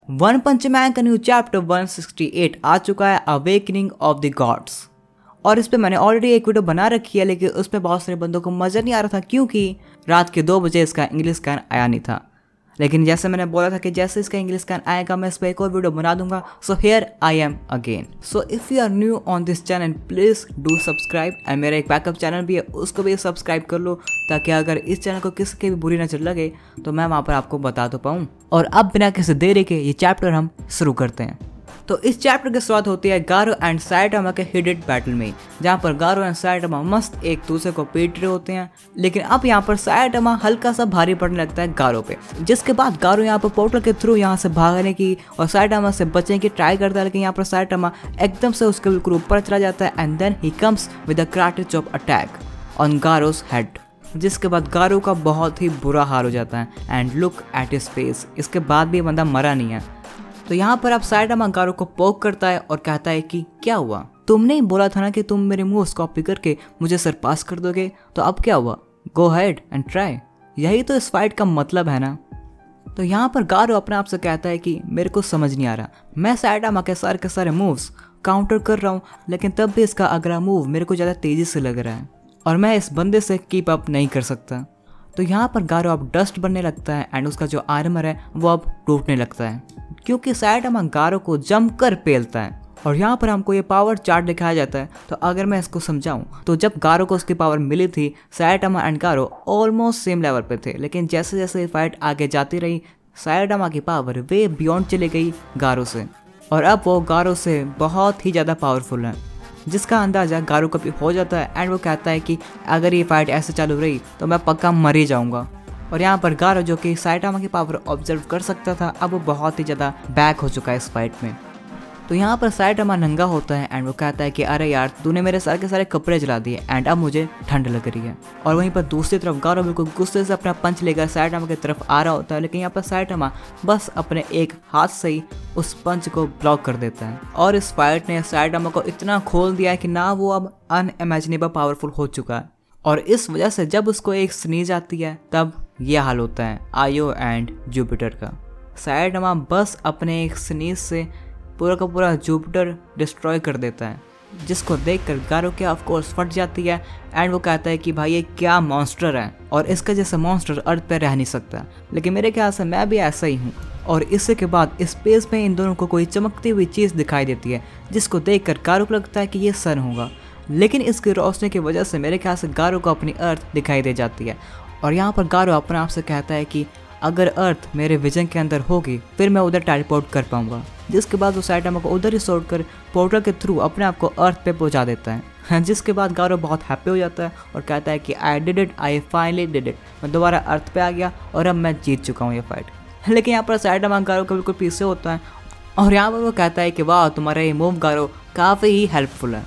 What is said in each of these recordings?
One पंच man का new chapter 168 आ चुका है, अवेकनिंग ऑफ द गॉड्स। और इस पे मैंने ऑलरेडी एक वीडियो बना रखी है, लेकिन उसमें बहुत सारे बंदों को मज़ा नहीं आ रहा था क्योंकि रात के 2 बजे इसका इंग्लिश स्कैन आया नहीं था। लेकिन जैसे मैंने बोला था कि जैसे इसका इंग्लिश स्कैन आएगा मैं इस पर एक और वीडियो बना दूंगा। So here I am again. So if you are new on this channel please do subscribe. And मेरा एक बैकअप चैनल भी है, उसको भी सब्सक्राइब कर लो, ताकि अगर इस चैनल को किसी की भी बुरी नजर लगे तो मैं वहाँ पर आपको बता तो पाऊँ। और अब बिना किसी देरी के ये चैप्टर हम शुरू करते हैं। तो इस चैप्टर की शुरुआत होती है गारो एंड साइटामा के हिडेड बैटल में, जहाँ पर गारो एंड साइटामा मस्त एक दूसरे को पीट रहे होते हैं। लेकिन अब यहाँ पर साइटामा हल्का सा भारी पड़ने लगता है गारो पे, जिसके बाद गारो यहाँ पर पोर्टल के थ्रू यहाँ से भागने की और साइटामा से बचने की ट्राई करता है। लेकिन यहाँ पर साइटामा एकदम से उसके बिल्कुल ऊपर चला जाता है and then he comes with a clutch of attack on Garo's head, जिसके बाद गारो का बहुत ही बुरा हाल हो जाता है। And look at his face, इसके बाद भी बंदा मरा नहीं है। तो यहाँ पर अब साइटामा गारो को पोक करता है और कहता है कि क्या हुआ, तुमने ही बोला था ना कि तुम मेरे मूव्स कॉपी करके मुझे सरपास कर दोगे, तो अब क्या हुआ, गो हेड एंड ट्राई। यही तो इस फाइट का मतलब है ना। तो यहाँ पर गारो अपने आप से कहता है कि मेरे को समझ नहीं आ रहा, मैं साइटामा के सारे मूव्स काउंटर कर रहा हूँ, लेकिन तब भी इसका अगला मूव मेरे को ज़्यादा तेज़ी से लग रहा है और मैं इस बंदे से कीप अप नहीं कर सकता। तो यहाँ पर गारो अब डस्ट बनने लगता है एंड उसका जो आर्मर है वो अब टूटने लगता है, क्योंकि साइटामा गारो को जमकर पेलता है। और यहाँ पर हमको ये पावर चार्ट दिखाया जाता है। तो अगर मैं इसको समझाऊं तो जब गारो को उसकी पावर मिली थी, Saitama and Garo almost same level पे थे, लेकिन जैसे जैसे फाइट आगे जाती रही साइटामा की पावर वे बियॉन्ड चली गई गारो से, और अब वो गारो से बहुत ही ज़्यादा पावरफुल है, जिसका अंदाज़ा गारो को भी हो जाता है। एंड वो कहता है कि अगर ये फाइट ऐसे चालू रही तो मैं पक्का मर ही जाऊँगा। और यहाँ पर गारो जो कि साइटामा की पावर ऑब्जर्व कर सकता था, अब वो बहुत ही ज़्यादा बैक हो चुका है इस फाइट में। तो यहाँ पर साइटामा नंगा होता है एंड वो कहता है कि अरे यार तूने मेरे सर के सारे कपड़े जला दिए एंड अब मुझे ठंड लग रही है। और वहीं पर दूसरी तरफ गारो बिल्कुल गुस्से से अपना पंच लेकर साइटामा की तरफ आ रहा होता है, लेकिन यहाँ पर साइटामा बस अपने एक हाथ से ही उस पंच को ब्लॉक कर देता है। और इस फाइट ने साइटामा को इतना खोल दिया है कि ना वो अब अनइमेजिनेबल पावरफुल हो चुका है, और इस वजह से जब उसको एक स्नीज आती है तब यह हाल होता है आयो एंड जुपिटर का। साइटामा बस अपने एक स्नीज से पूरा का पूरा जुपिटर डिस्ट्रॉय कर देता है, जिसको देखकर गारो के ऑफ कोर्स फट जाती है एंड वो कहता है कि भाई ये क्या मॉन्स्टर है और इसका जैसा मॉन्स्टर अर्थ पे रह नहीं सकता। लेकिन मेरे ख्याल से मैं भी ऐसा ही हूँ। और इससे के बाद स्पेस में इन दोनों को कोई चमकती हुई चीज़ दिखाई देती है, जिसको देखकर गारो को लगता है कि ये सन होगा, लेकिन इसकी रोशनी की वजह से मेरे ख्याल से गारो को अपनी अर्थ दिखाई दे जाती है। और यहाँ पर गारो अपने आप से कहता है कि अगर अर्थ मेरे विजन के अंदर होगी फिर मैं उधर टेलीपोर्ट कर पाऊंगा, जिसके बाद वो साइटामा को उधर ही छोड़ कर पोर्टल के थ्रू अपने आप को अर्थ पे पहुंचा देता है। जिसके बाद गारो बहुत हैप्पी हो जाता है और कहता है कि I did it, I finally did it, मैं दोबारा अर्थ पे आ गया और अब मैं जीत चुका हूँ ये फाइट। लेकिन यहाँ पर साइटामा गारो को बिल्कुल पीछे होता है और यहाँ पर वो कहता है कि वाह तुम्हारा ये मूव गारो काफ़ी ही हेल्पफुल है।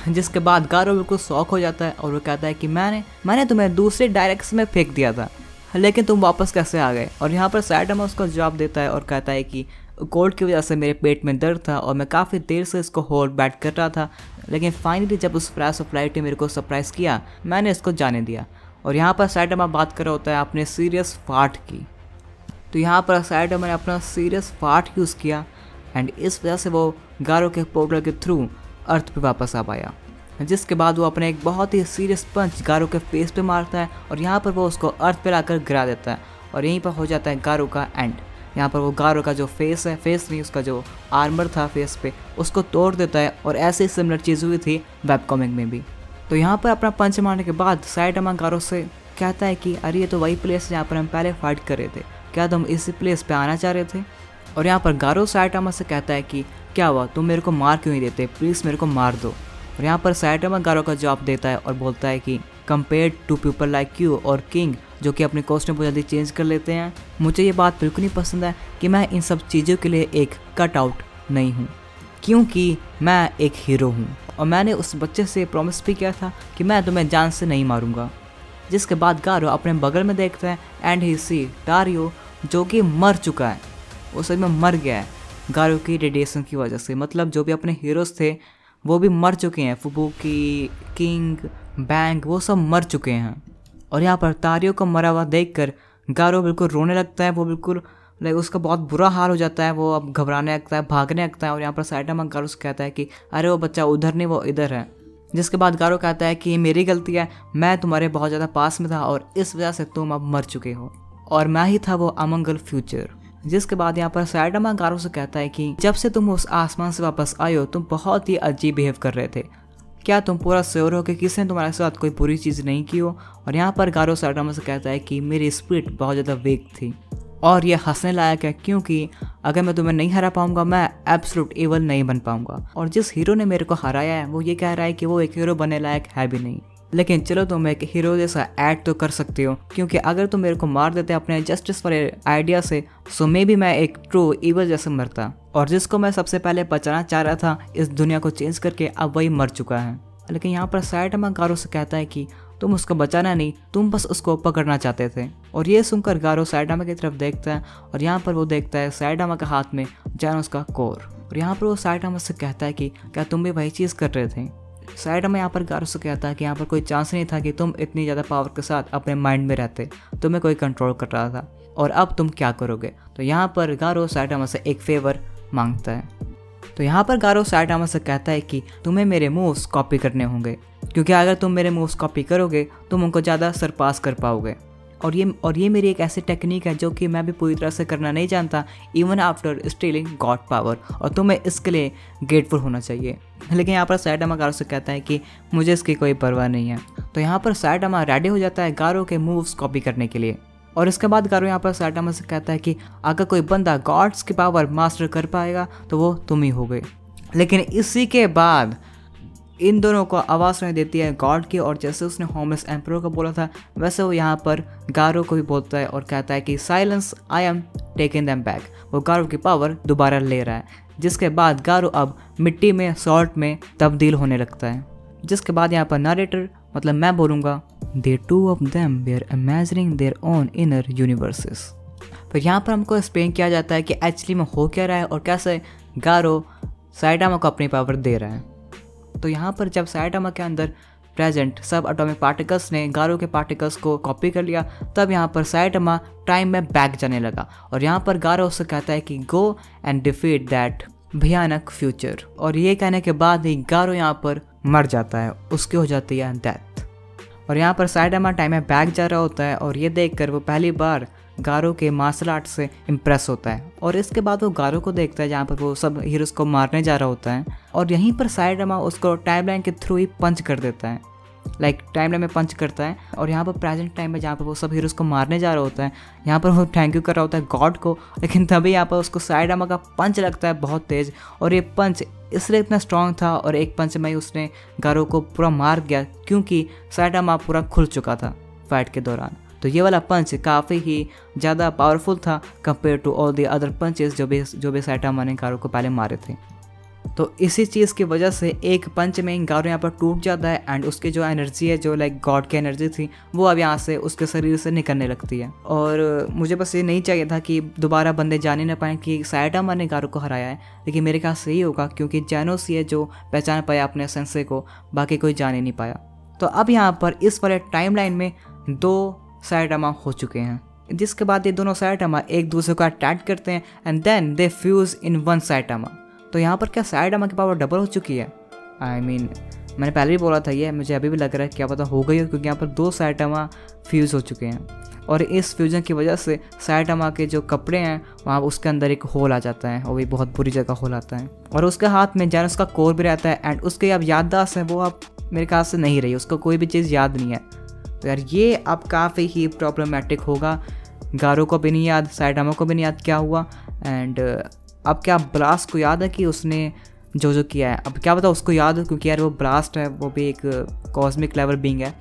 जिसके बाद गारो बिल्कुल शॉक हो जाता है और वो कहता है कि मैंने तुम्हें दूसरे डायरेक्शन में फेंक दिया था, लेकिन तुम वापस कैसे आ गए। और यहाँ पर साइटामा उसको जवाब देता है और कहता है कि कोल्ड की वजह से मेरे पेट में दर्द था और मैं काफ़ी देर से इसको होल्ड बैक कर रहा था, लेकिन फाइनली जब उस फ्लैश ऑफ लाइट ने मेरे को सरप्राइज़ किया मैंने इसको जाने दिया। और यहाँ पर साइटामा बात कर रहा होता है अपने सीरियस फाट की। तो यहाँ पर साइटामा ने अपना सीरियस फाट यूज़ किया एंड इस वजह से वो गारो के पोर्टल के थ्रू अर्थ पे वापस आ पाया, जिसके बाद वो अपने एक बहुत ही सीरियस पंच गारो के फेस पे मारता है और यहाँ पर वो उसको अर्थ पे लाकर गिरा देता है और यहीं पर हो जाता है गारो का एंड। यहाँ पर वो गारो का जो फेस है, फेस नहीं उसका जो आर्मर था फेस पे, उसको तोड़ देता है। और ऐसे ही सिमिलर चीज़ हुई थी वेब कॉमिक में भी। तो यहाँ पर अपना पंच मारने के बाद साइटामा गारो से कहता है कि अरे ये तो वही प्लेस है जहाँ पर हम पहले फाइट कर रहे थे, क्या तुम इसी प्लेस पर आना चाह रहे थे। और यहाँ पर गारो साइटामा से कहता है कि क्या हुआ, तुम मेरे को मार क्यों नहीं देते, प्लीज़ मेरे को मार दो। और यहाँ पर साइटामा गारो का जवाब देता है और बोलता है कि compare to people like you और किंग, जो कि अपने कॉस्ट्यूम बहुत जल्दी चेंज कर लेते हैं, मुझे ये बात बिल्कुल नहीं पसंद है कि मैं इन सब चीज़ों के लिए एक कट आउट नहीं हूँ, क्योंकि मैं एक हीरो हूँ और मैंने उस बच्चे से प्रॉमिस भी किया था कि मैं तुम्हें जान से नहीं मारूंगा। जिसके बाद गारो अपने बगल में देखता है एंड ही सी टारियो, जो कि मर चुका है, वो सच में मर गया है गारो की रेडिएशन की वजह से। मतलब जो भी अपने हीरोज़ थे वो भी मर चुके हैं, फुबुकी, किंग, बैंग, वो सब मर चुके हैं। और यहाँ पर तारियो को मरा हुआ देखकर गारो बिल्कुल रोने लगता है, वो बिल्कुल लाइक उसका बहुत बुरा हाल हो जाता है, वो अब घबराने लगता है, भागने लगता है। और यहाँ पर साइटामा गारो से कहता है कि अरे वो बच्चा उधर नहीं, वो इधर है। जिसके बाद गारो कहता है कि ये मेरी गलती है, मैं तुम्हारे बहुत ज़्यादा पास में था और इस वजह से तुम अब मर चुके हो, और मैं ही था वो अमंगल फ्यूचर। जिसके बाद यहाँ पर साइटामा गारो से कहता है कि जब से तुम उस आसमान से वापस आए हो तुम बहुत ही अजीब बिहेव कर रहे थे, क्या तुम पूरा श्योर हो कि किसी ने तुम्हारे साथ कोई बुरी चीज़ नहीं की हो। और यहाँ पर गारो साइटामा से कहता है कि मेरी स्पिरिट बहुत ज़्यादा वीक थी और ये हंसने लायक है, क्योंकि अगर मैं तुम्हें नहीं हरा पाऊंगा मैं एब्सोल्यूट इवल नहीं बन पाऊंगा। और जिस हीरो ने मेरे को हराया है वो ये कह रहा है कि वो एक हीरो बनने लायक है भी नहीं, लेकिन चलो तुम एक हीरो जैसा ऐड तो कर सकते हो, क्योंकि अगर तुम मेरे को मार देते अपने जस्टिस वाले आइडिया से सो मे भी मैं एक ट्रू इवल जैसे मरता। और जिसको मैं सबसे पहले बचाना चाह रहा था इस दुनिया को चेंज करके, अब वही मर चुका है। लेकिन यहाँ पर साइटामा गारो से कहता है कि तुम उसको बचाना नहीं, तुम बस उसको पकड़ना चाहते थे। और ये सुनकर गारो साइटामा की तरफ देखता है और यहाँ पर वो देखता है साइटामा के हाथ में जानोस का कोर। और यहाँ पर वो साइटामा से कहता है कि क्या तुम भी वही चीज़ कर रहे थे। साइटामा यहाँ पर गारो से कहता है कि यहाँ पर कोई चांस नहीं था कि तुम इतनी ज़्यादा पावर के साथ अपने माइंड में रहते, तुम्हें कोई कंट्रोल कर रहा था, और अब तुम क्या करोगे। तो यहाँ पर गारो साइटामा से एक फेवर मांगता है। तो यहाँ पर गारो साइटामा से कहता है कि तुम्हें मेरे मूव्स कॉपी करने होंगे, क्योंकि अगर तुम मेरे मूव्स कॉपी करोगे तुम उनको ज़्यादा सरपास कर पाओगे। और ये मेरी एक ऐसी टेक्निक है जो कि मैं भी पूरी तरह से करना नहीं जानता, even after stealing God power, और तुम्हें इसके लिए ग्रेटफुल होना चाहिए। लेकिन यहाँ पर साइटामा गारो से कहता है कि मुझे इसकी कोई परवाह नहीं है। तो यहाँ पर साइटामा रेडी हो जाता है गारो के मूव्स कॉपी करने के लिए। और इसके बाद गारो यहाँ पर साइटामा से कहता है कि अगर कोई बंदा गॉड्स की पावर मास्टर कर पाएगा तो वो तुम ही होगे। लेकिन इसी के बाद इन दोनों को आवाज़ सुनाई देती है गॉड की, और जैसे उसने होमलेस एम्परर को बोला था वैसे वो यहाँ पर गारो को भी बोलता है और कहता है कि silence, I am taking them back. वो गारो की पावर दोबारा ले रहा है, जिसके बाद गारो अब मिट्टी में सॉल्ट में तब्दील होने लगता है। जिसके बाद यहाँ पर नरेटर मतलब मैं बोलूँगा the two of them were imagining their own inner universes. फिर यहाँ पर हमको एक्सप्लेन किया जाता है कि एक्चुअली में हो क्या रहा है और कैसे गारो साइटामा को अपनी पावर दे रहा है। तो यहाँ पर जब साइटामा के अंदर प्रेजेंट सब एटॉमिक पार्टिकल्स ने गारो के पार्टिकल्स को कॉपी कर लिया, तब यहाँ पर साइटामा टाइम में बैक जाने लगा। और यहाँ पर गारो उससे कहता है कि गो एंड डिफीट दैट भयानक फ्यूचर। और ये कहने के बाद ही गारो यहाँ पर मर जाता है, उसकी हो जाती है डेथ। और यहाँ पर साइटामा टाइम में बैक जा रहा होता है और ये देखकर वो पहली बार गारो के मार्शल आर्ट से इम्प्रेस होता है। और इसके बाद वो गारो को देखता है जहाँ पर वो सब हीरोज़ को मारने जा रहा होता है, और यहीं पर साइटामा उसको टाइमलाइन के थ्रू ही पंच कर देता है, लाइक टाइमलाइन में पंच करता है। और यहाँ पर प्रेजेंट टाइम में जहाँ पर वो सब हीरोज़ को मारने जा रहा होता है, यहाँ पर वो थैंक यू कर रहा होता है गॉड को, लेकिन तभी यहाँ पर उसको साइटामा का पंच लगता है बहुत तेज़। और ये पंच इसलिए इतना स्ट्रॉन्ग था और एक पंच में ही उसने गारो को पूरा मार गया, क्योंकि साइटामा पूरा खुल चुका था फाइट के दौरान। तो ये वाला पंच काफ़ी ही ज़्यादा पावरफुल था compare to all the other punches जो भी साइटामा ने गारो को पहले मारे थे। तो इसी चीज़ की वजह से एक पंच में गारो यहाँ पर टूट जाता है एंड उसकी जो एनर्जी है, जो लाइक गॉड की एनर्जी थी, वो अब यहाँ से उसके शरीर से निकलने लगती है। और मुझे बस ये नहीं चाहिए था कि दोबारा बंदे जान ही ना पाएँ कि साइटामा ने गारो को हराया है, लेकिन मेरे ख्याल से यही होगा क्योंकि जानोस ही है जो पहचान पाया अपने सेंसे को, बाकी कोई जान ही नहीं पाया। तो अब यहाँ पर इस वाले टाइमलाइन में 2 साइटामा हो चुके हैं, जिसके बाद ये दोनों साइटामा एक दूसरे को अटैक करते हैं and then they fuse in one Saitama. तो यहाँ पर क्या साइटामा की पावर डबल हो चुकी है? आई मीन मैंने पहले भी बोला था ये, मुझे अभी भी लग रहा है क्या पता हो गई हो, क्योंकि यहाँ पर 2 साइटामा फ्यूज़ हो चुके हैं। और इस फ्यूजन की वजह से साइटामा के जो कपड़े हैं वहाँ उसके अंदर एक होल आ जाता है, और भी बहुत बुरी जगह होल आता है। और उसके हाथ में जानोस का कोर भी रहता है एंड उसके अब याददाश्त है वो अब मेरे ख्याल से नहीं रही, उसको कोई भी चीज़ याद नहीं है। तो यार ये अब काफ़ी ही प्रॉब्लमेटिक होगा, गारो को भी नहीं याद, साइटामा को भी नहीं याद क्या हुआ। एंड अब क्या ब्लास्ट को याद है कि उसने जो किया है, अब क्या पता उसको याद हो, क्योंकि यार वो ब्लास्ट है, वो भी एक कॉस्मिक लेवल बीइंग है,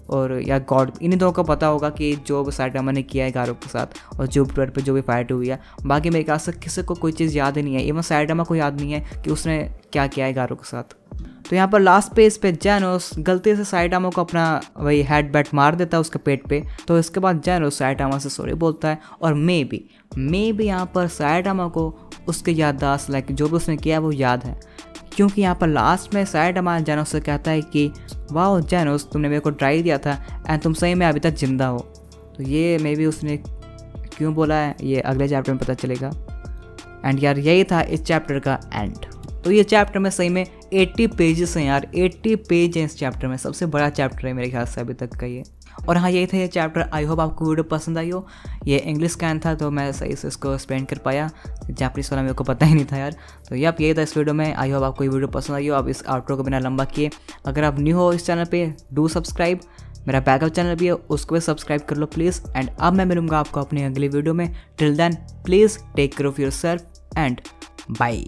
और या गॉड, इन्हीं दोनों को पता होगा कि जो साइटामा ने किया है गारो के साथ और जुपिटर पे जो भी फाइट हुई है। बाकी मेरे ख्याल से किसी को कोई चीज़ याद ही नहीं है, इवन साइटामा को याद नहीं है कि उसने क्या किया है गारो के साथ। तो यहाँ पर लास्ट पेज पे जानोस गलती से साइटामा को अपना वही हेड बैट मार देता है उसके पेट पे। तो इसके बाद जानोस साइटामा से सॉरी बोलता है, और मे भी यहाँ पर साइटामा को उसके याददाश्त लाइक जो भी उसने किया है वो याद है, क्योंकि यहाँ पर लास्ट में साइटामा जानोस से कहता है कि वाह जानोस तुमने मेरे को ट्राई दिया था एंड तुम सही में अभी तक जिंदा हो। तो ये मे भी उसने क्यों बोला है ये अगले चैप्टर में पता चलेगा। एंड यार यही था इस चैप्टर का एंड। तो ये चैप्टर में सही में 80 पेजेस हैं यार, 80 पेज हैं इस चैप्टर में, सबसे बड़ा चैप्टर है मेरे ख्याल से अभी तक का ये। और हाँ यही था ये चैप्टर। आई होप आपको वीडियो पसंद आई हो। ये इंग्लिश कैन था तो मैं सही से इसको एक्सप्लेन कर पाया, जापानीज वाला मेरे को पता ही नहीं था यार। तो यही था इस वीडियो में। आई होप आपको ये वीडियो पसंद आई हो। अब इस आउटरो को बिना लंबा किए, अगर आप न्यू हो इस चैनल पे डू सब्सक्राइब। मेरा बैकअप चैनल भी है उसको भी सब्सक्राइब कर लो प्लीज़। एंड अब मैं मिलूंगा आपको अपनी अगली वीडियो में। Till then please take care of yourself and bye.